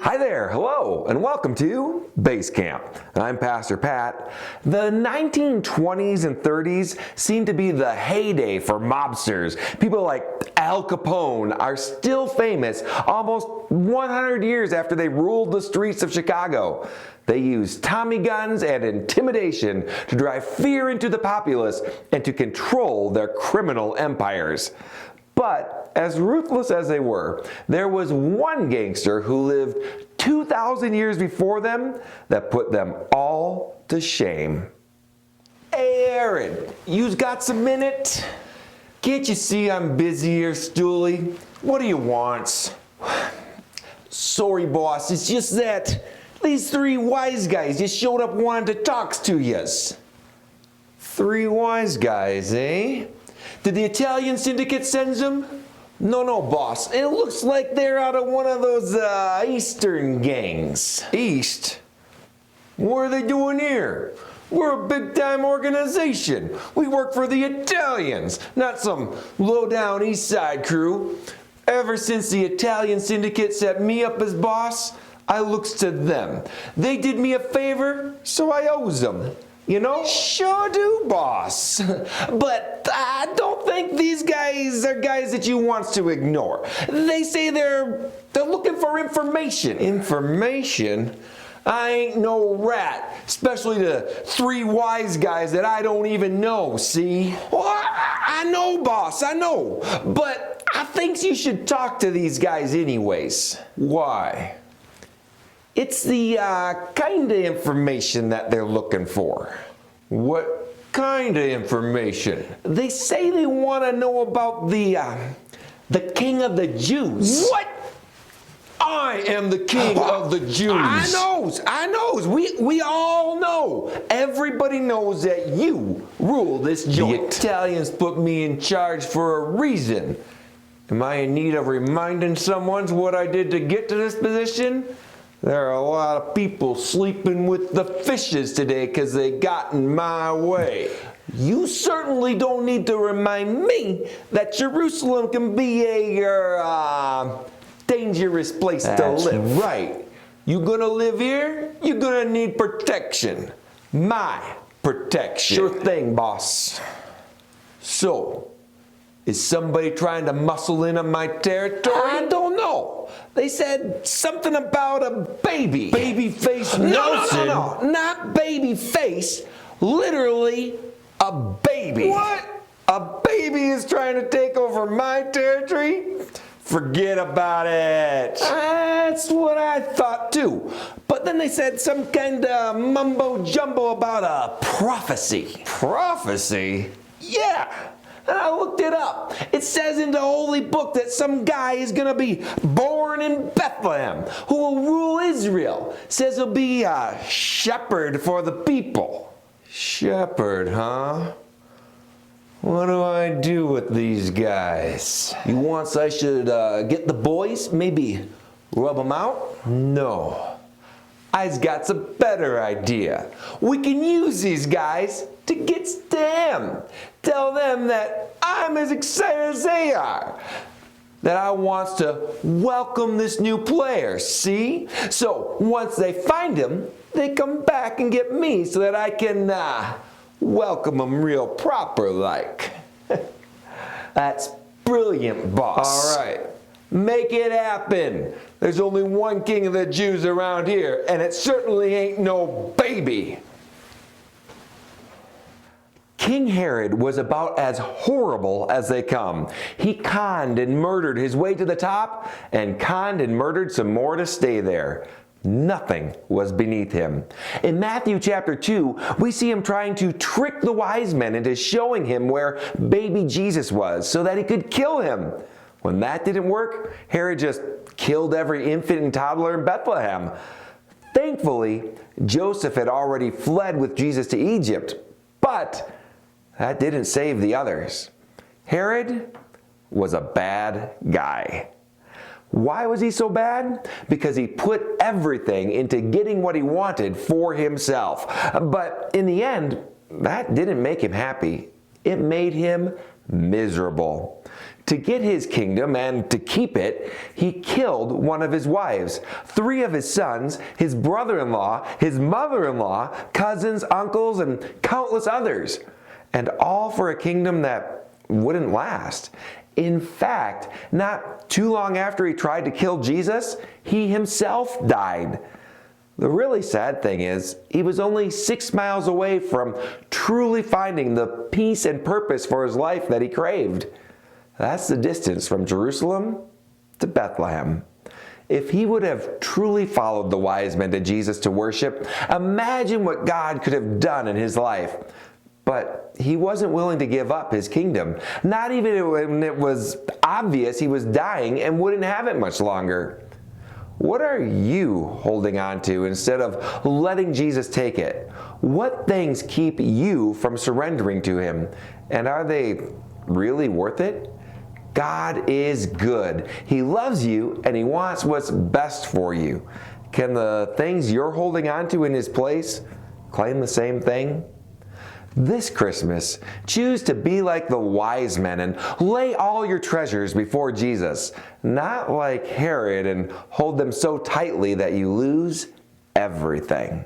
Hi there, hello, and welcome to Base Camp. I'm Pastor Pat. The 1920s and 30s seem to be the heyday for mobsters. People like Al Capone are still famous almost 100 years after they ruled the streets of Chicago. They used Tommy guns and intimidation to drive fear into the populace and to control their criminal empires. But as ruthless as they were, there was one gangster who lived 2,000 years before them that put them all to shame. Hey Aaron, you's got some minute? Can't you see I'm busy here, Stoolie? What do you want? Sorry boss, it's just that these three wise guys just showed up wanting to talk to yous. Three wise guys, eh? Did the Italian syndicate send them? No, boss. It looks like they're out of one of those Eastern gangs. East? What are they doing here? We're a big-time organization. We work for the Italians, not some low-down East Side crew. Ever since the Italian syndicate set me up as boss, I looks to them. They did me a favor, so I owes them. You know? Sure do, boss. But I don't think these guys are guys that you wants to ignore. They say they're looking for information. Information? I ain't no rat, especially the three wise guys that I don't even know, see? Well, I know, boss, I know. But I think you should talk to these guys anyways. Why? It's the kind of information that they're looking for. What kind of information? They say they want to know about the King of the Jews. What? I am the King of the Jews. I knows. We all know. Everybody knows that you rule this joint. The Italians put me in charge for a reason. Am I in need of reminding someone what I did to get to this position? There are a lot of people sleeping with the fishes today because they got in my way. You certainly don't need to remind me that Jerusalem can be a dangerous place to live. That's right. You gonna live here? You're gonna need protection. My protection. Sure thing, boss. So, is somebody trying to muscle in on my territory? I don't know. They said something about a baby. Babyface Nelson? No, not babyface. Literally a baby. What? A baby is trying to take over my territory? Forget about it. That's what I thought too. But then they said some kind of mumbo jumbo about a prophecy. Prophecy? Yeah. And I looked it up. It says in the holy book that some guy is going to be born in Bethlehem who will rule Israel. Says he'll be a shepherd for the people. Shepherd, huh? What do I do with these guys? You want I should get the boys, maybe rub them out? No. I's got a better idea. We can use these guys to get to them. Tell them that I'm as excited as they are. That I wants to welcome this new player, see? So once they find him, they come back and get me so that I can welcome them real proper like. That's brilliant, boss. All right. Make it happen. There's only one king of the Jews around here, and it certainly ain't no baby. King Herod was about as horrible as they come. He conned and murdered his way to the top, and conned and murdered some more to stay there. Nothing was beneath him. In Matthew chapter 2, we see him trying to trick the wise men into showing him where baby Jesus was so that he could kill him. When that didn't work, Herod just killed every infant and toddler in Bethlehem. Thankfully, Joseph had already fled with Jesus to Egypt, but that didn't save the others. Herod was a bad guy. Why was he so bad? Because he put everything into getting what he wanted for himself. But in the end, that didn't make him happy. It made him miserable. To get his kingdom and to keep it, he killed one of his wives, 3 of his sons, his brother-in-law, his mother-in-law, cousins, uncles, and countless others. And all for a kingdom that wouldn't last. In fact, not too long after he tried to kill Jesus, he himself died. The really sad thing is, he was only 6 miles away from truly finding the peace and purpose for his life that he craved. That's the distance from Jerusalem to Bethlehem. If he would have truly followed the wise men to Jesus to worship, imagine what God could have done in his life. But he wasn't willing to give up his kingdom, not even when it was obvious he was dying and wouldn't have it much longer. What are you holding on to instead of letting Jesus take it? What things keep you from surrendering to him? And are they really worth it? God is good. He loves you and he wants what's best for you. Can the things you're holding on to in his place claim the same thing? This Christmas, choose to be like the wise men and lay all your treasures before Jesus, not like Herod and hold them so tightly that you lose everything.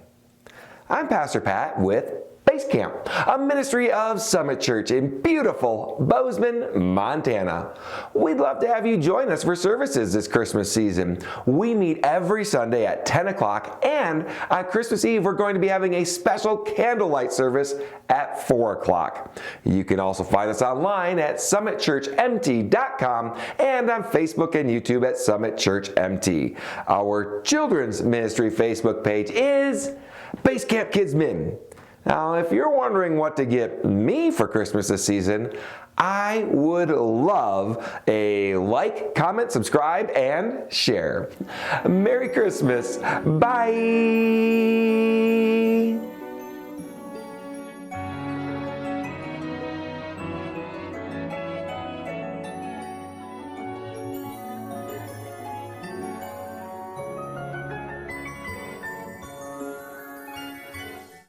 I'm Pastor Pat with Base Camp, a ministry of Summit Church in beautiful Bozeman, Montana. We'd love to have you join us for services this Christmas season. We meet every Sunday at 10 o'clock, and on Christmas Eve, we're going to be having a special candlelight service at 4 o'clock. You can also find us online at summitchurchmt.com and on Facebook and YouTube at Summit Church MT. Our children's ministry Facebook page is Base Camp Kids Min. Now, if you're wondering what to get me for Christmas this season, I would love a like, comment, subscribe, and share. Merry Christmas. Bye.